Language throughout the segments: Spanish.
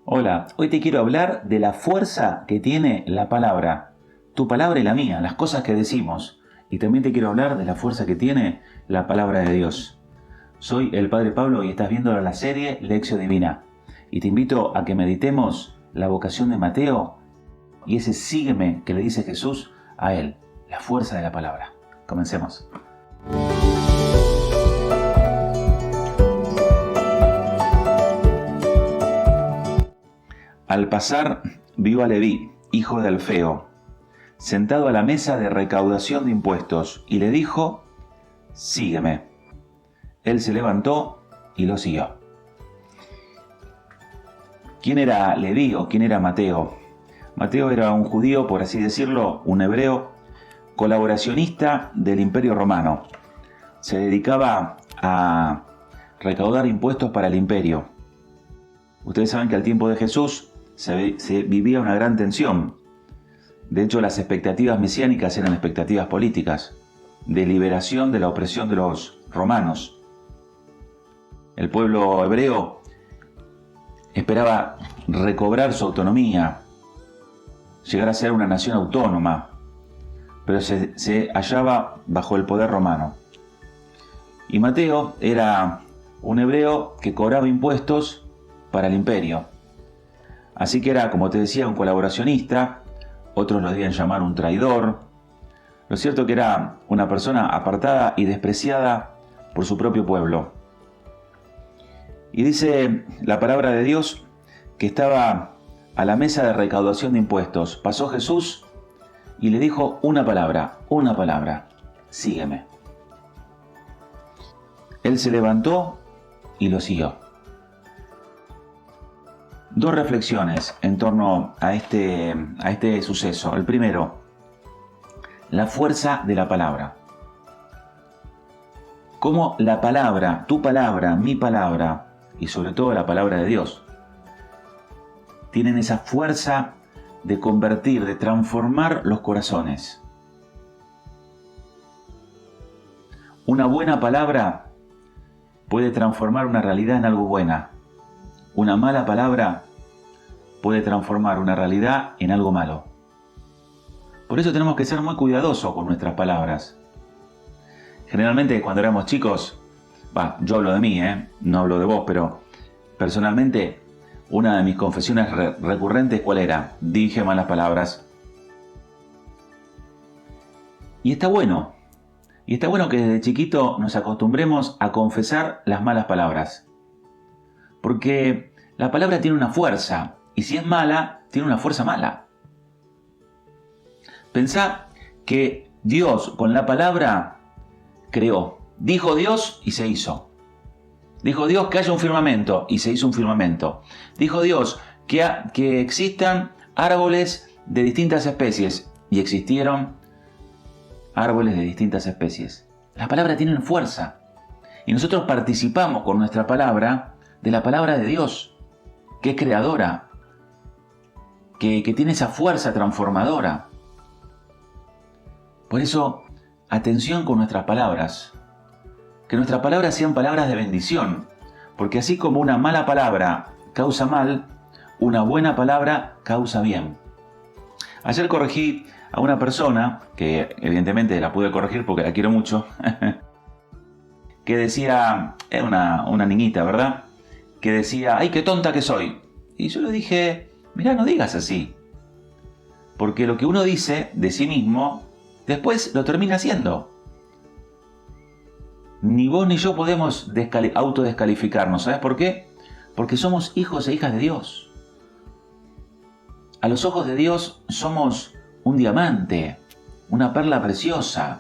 Hola, hoy te quiero hablar de la fuerza que tiene la palabra, tu palabra y la mía, las cosas que decimos. Y también te quiero hablar de la fuerza que tiene la palabra de Dios. Soy el Padre Pablo y estás viendo la serie Lección Divina. Y te invito a que meditemos la vocación de Mateo y ese sígueme que le dice Jesús a él, la fuerza de la palabra. Comencemos. Al pasar, vio a Leví, hijo de Alfeo, sentado a la mesa de recaudación de impuestos, y le dijo: sígueme. Él se levantó y lo siguió. ¿Quién era Leví o quién era Mateo? Mateo era un judío, por así decirlo, un hebreo, colaboracionista del Imperio Romano. Se dedicaba a recaudar impuestos para el imperio. Ustedes saben que al tiempo de Jesús se vivía una gran tensión. De hecho, las expectativas mesiánicas eran expectativas políticas, de liberación de la opresión de los romanos. El pueblo hebreo esperaba recobrar su autonomía, llegar a ser una nación autónoma, pero se hallaba bajo el poder romano. Y Mateo era un hebreo que cobraba impuestos para el imperio. Así que era, como te decía, un colaboracionista, otros lo debían llamar un traidor. Lo cierto que era una persona apartada y despreciada por su propio pueblo. Y dice la palabra de Dios que estaba a la mesa de recaudación de impuestos. Pasó Jesús y le dijo una palabra, sígueme. Él se levantó y lo siguió. Dos reflexiones en torno a este suceso. El primero, la fuerza de la palabra. Cómo la palabra, tu palabra, mi palabra y sobre todo la palabra de Dios tienen esa fuerza de convertir, de transformar los corazones. Una buena palabra puede transformar una realidad en algo buena. Una mala palabra puede transformar una realidad en algo malo. Por eso tenemos que ser muy cuidadosos con nuestras palabras. Generalmente cuando éramos chicos, yo hablo de mí, no hablo de vos, pero personalmente una de mis confesiones recurrentes, ¿cuál era? Dije malas palabras. Y está bueno que desde chiquito nos acostumbremos a confesar las malas palabras. Porque la palabra tiene una fuerza, y si es mala, tiene una fuerza mala. Pensá que Dios con la palabra creó. Dijo Dios y se hizo. Dijo Dios que haya un firmamento y se hizo un firmamento. Dijo Dios que existan árboles de distintas especies y existieron árboles de distintas especies. La palabra tiene fuerza y nosotros participamos con nuestra palabra de la palabra de Dios, que es creadora, que tiene esa fuerza transformadora. Por eso, atención con nuestras palabras. Que nuestras palabras sean palabras de bendición, porque así como una mala palabra causa mal, una buena palabra causa bien. Ayer corregí a una persona, que evidentemente la pude corregir porque la quiero mucho, que decía, era una niñita, ¿verdad?, que decía: ¡ay, qué tonta que soy! Y yo le dije: mirá, no digas así. Porque lo que uno dice de sí mismo, después lo termina haciendo. Ni vos ni yo podemos autodescalificarnos. ¿Sabes por qué? Porque somos hijos e hijas de Dios. A los ojos de Dios somos un diamante, una perla preciosa.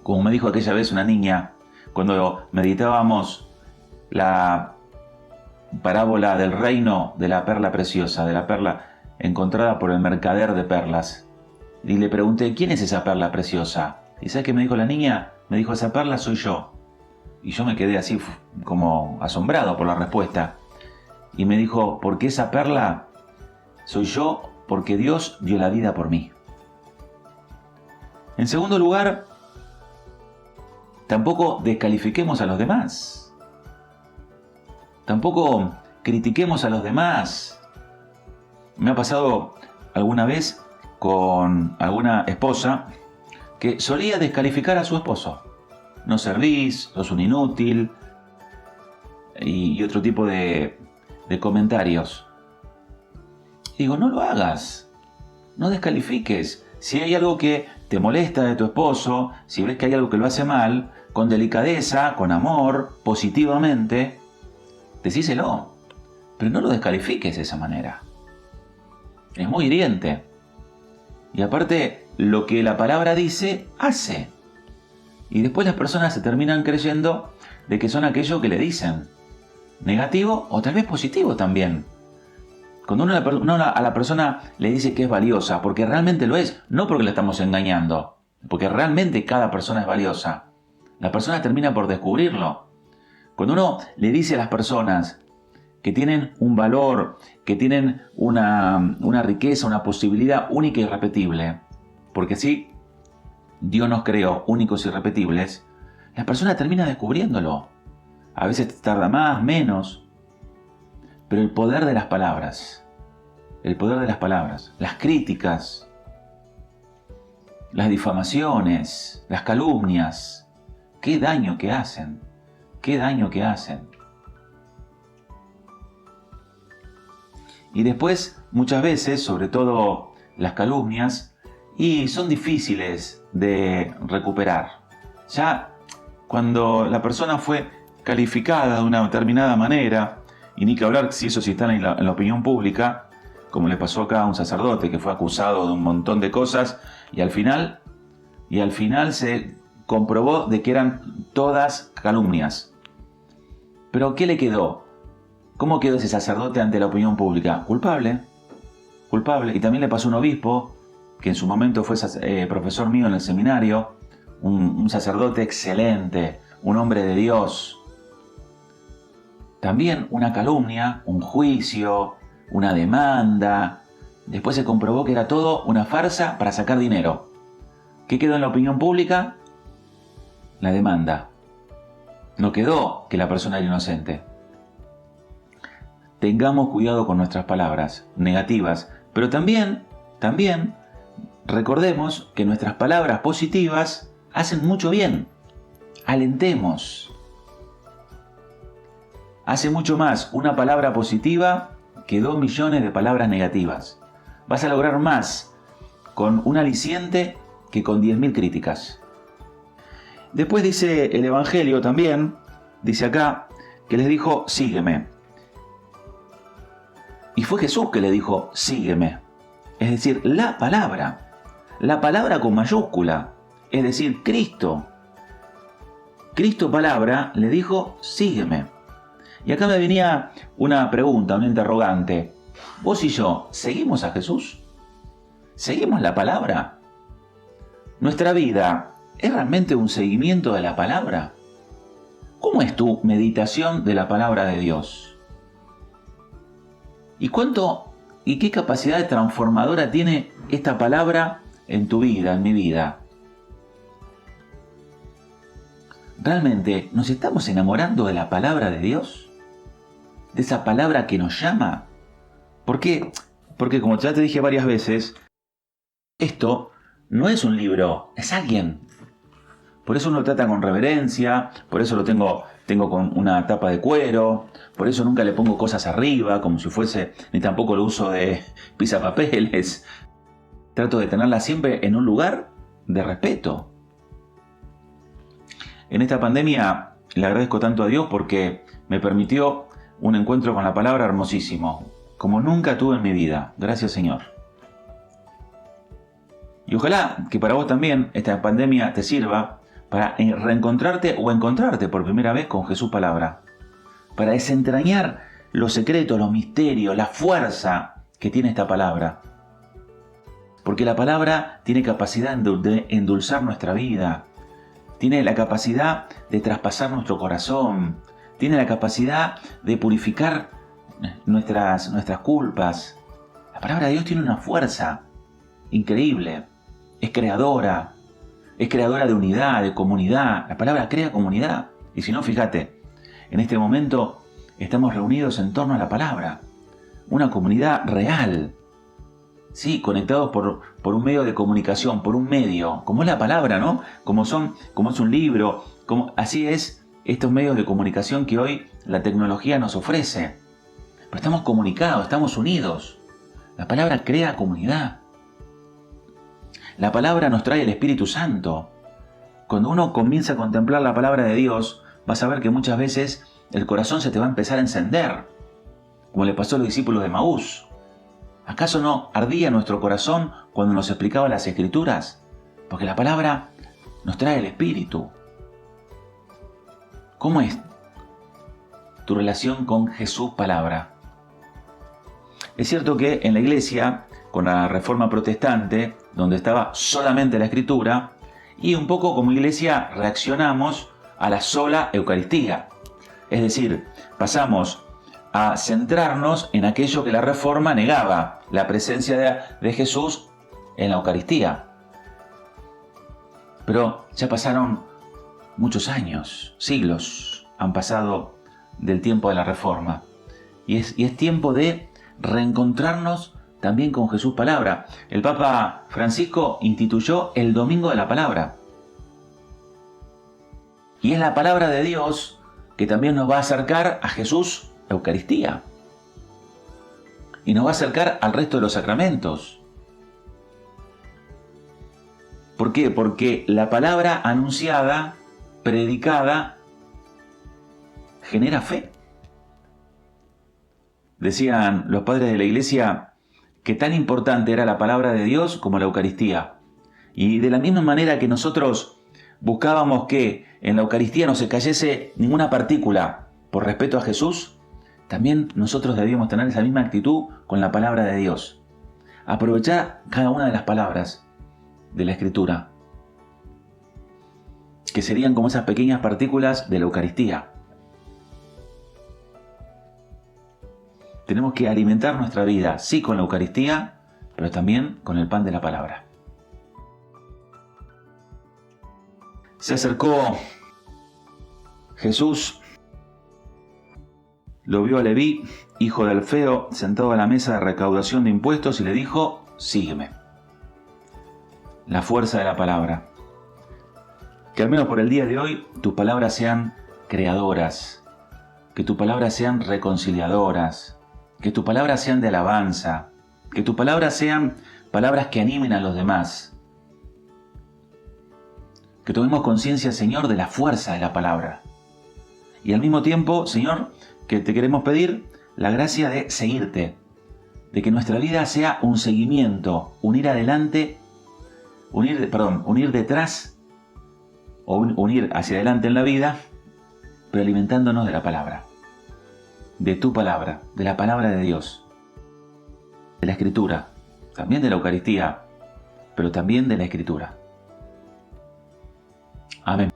Como me dijo aquella vez una niña, cuando meditábamos la parábola del reino de la perla preciosa, de la perla encontrada por el mercader de perlas. Y le pregunté: ¿quién es esa perla preciosa? ¿Y sabes qué me dijo la niña? Me dijo: esa perla soy yo. Y yo me quedé así como asombrado por la respuesta. Y me dijo: porque esa perla soy yo, porque Dios dio la vida por mí. En segundo lugar, tampoco descalifiquemos a los demás. Tampoco critiquemos a los demás. Me ha pasado alguna vez con alguna esposa que solía descalificar a su esposo. No servís, sos un inútil y otro tipo de comentarios. Digo, no lo hagas, no descalifiques. Si hay algo que te molesta de tu esposo, si ves que hay algo que lo hace mal, con delicadeza, con amor, positivamente, decíselo. Pero no lo descalifiques de esa manera. Es muy hiriente. Y aparte, lo que la palabra dice, hace. Y después las personas se terminan creyendo de que son aquello que le dicen. Negativo o tal vez positivo también. Cuando uno a la persona le dice que es valiosa, porque realmente lo es, no porque la estamos engañando, porque realmente cada persona es valiosa, la persona termina por descubrirlo. Cuando uno le dice a las personas que tienen un valor, que tienen una riqueza, una posibilidad única y irrepetible, porque sí, Dios nos creó únicos y irrepetibles, la persona termina descubriéndolo. A veces tarda más, menos. Pero el poder de las palabras, las críticas, las difamaciones, las calumnias, qué daño que hacen. Y después, muchas veces, sobre todo las calumnias, y son difíciles de recuperar. Ya cuando la persona fue calificada de una determinada manera, y ni que hablar si eso sí está en la opinión pública, como le pasó acá a un sacerdote que fue acusado de un montón de cosas y al final se comprobó de que eran todas calumnias. Pero ¿qué le quedó? ¿Cómo quedó ese sacerdote ante la opinión pública? Culpable. Y también le pasó a un obispo que en su momento fue profesor mío en el seminario, un sacerdote excelente, un hombre de Dios. También una calumnia, un juicio, una demanda. Después se comprobó que era todo una farsa para sacar dinero. ¿Qué quedó en la opinión pública? La demanda. No quedó que la persona era inocente. Tengamos cuidado con nuestras palabras negativas, pero también recordemos que nuestras palabras positivas hacen mucho bien. Alentemos. Hace mucho más una palabra positiva que 2 millones de palabras negativas. Vas a lograr más con un aliciente que con 10.000 críticas. Después dice el Evangelio también, dice acá, que les dijo, sígueme. Y fue Jesús que le dijo, sígueme. Es decir, la palabra con mayúscula, es decir, Cristo. Cristo palabra le dijo, sígueme. Y acá me venía una pregunta, una interrogante. ¿Vos y yo seguimos a Jesús? ¿Seguimos la palabra? ¿Nuestra vida es realmente un seguimiento de la palabra? ¿Cómo es tu meditación de la palabra de Dios? ¿Y qué capacidad transformadora tiene esta palabra en tu vida, en mi vida? ¿Realmente nos estamos enamorando de la palabra de Dios? ¿De esa palabra que nos llama? ¿Por qué? Porque como ya te dije varias veces, esto no es un libro, es alguien. Por eso uno lo trata con reverencia, por eso lo tengo con una tapa de cuero, por eso nunca le pongo cosas arriba, como si fuese, ni tampoco lo uso de pisapapeles. Trato de tenerla siempre en un lugar de respeto. En esta pandemia le agradezco tanto a Dios porque me permitió un encuentro con la palabra hermosísimo, como nunca tuve en mi vida. Gracias, Señor. Y ojalá que para vos también esta pandemia te sirva para reencontrarte o encontrarte por primera vez con Jesús palabra, para desentrañar los secretos, los misterios, la fuerza que tiene esta palabra. Porque la palabra tiene capacidad de endulzar nuestra vida, tiene la capacidad de traspasar nuestro corazón, tiene la capacidad de purificar nuestras culpas. La palabra de Dios tiene una fuerza increíble. Es creadora de unidad, de comunidad. La palabra crea comunidad. Y si no, fíjate, en este momento estamos reunidos en torno a la palabra. Una comunidad real. Sí, conectados por un medio de comunicación, por un medio, como es la palabra, ¿no? Como es un libro, así es estos medios de comunicación que hoy la tecnología nos ofrece. Pero estamos comunicados, estamos unidos. La palabra crea comunidad. La palabra nos trae el Espíritu Santo. Cuando uno comienza a contemplar la palabra de Dios, vas a ver que muchas veces el corazón se te va a empezar a encender, como le pasó a los discípulos de Maús. ¿Acaso no ardía nuestro corazón cuando nos explicaba las Escrituras? Porque la palabra nos trae el Espíritu. ¿Cómo es tu relación con Jesús palabra? Es cierto que en la iglesia, con la Reforma Protestante, donde estaba solamente la Escritura, y un poco como iglesia reaccionamos a la sola Eucaristía. Es decir, pasamos a centrarnos en aquello que la Reforma negaba, la presencia de Jesús en la Eucaristía. Pero ya pasaron muchos años, siglos han pasado del tiempo de la Reforma. Y es tiempo de reencontrarnos también con Jesús palabra. El Papa Francisco instituyó el Domingo de la Palabra. Y es la palabra de Dios que también nos va a acercar a Jesús Eucaristía. Y nos va a acercar al resto de los sacramentos. ¿Por qué? Porque la palabra anunciada, predicada, genera fe. Decían los padres de la iglesia que tan importante era la palabra de Dios como la Eucaristía. Y de la misma manera que nosotros buscábamos que en la Eucaristía no se cayese ninguna partícula por respeto a Jesús, también nosotros debíamos tener esa misma actitud con la palabra de Dios. Aprovechar cada una de las palabras de la Escritura, que serían como esas pequeñas partículas de la Eucaristía. Tenemos que alimentar nuestra vida, sí, con la Eucaristía, pero también con el pan de la palabra. Se acercó Jesús, lo vio a Leví, hijo de Alfeo, sentado a la mesa de recaudación de impuestos y le dijo: sígueme. La fuerza de la palabra. Que al menos por el día de hoy tus palabras sean creadoras, que tus palabras sean reconciliadoras, que tus palabras sean de alabanza, que tus palabras sean palabras que animen a los demás. Que tomemos conciencia, Señor, de la fuerza de la palabra. Y al mismo tiempo, Señor, que te queremos pedir la gracia de seguirte, de que nuestra vida sea un seguimiento, unir detrás, o unir hacia adelante en la vida, pero alimentándonos de la palabra, de tu palabra, de la palabra de Dios, de la Escritura, también de la Eucaristía, pero también de la Escritura. Amén.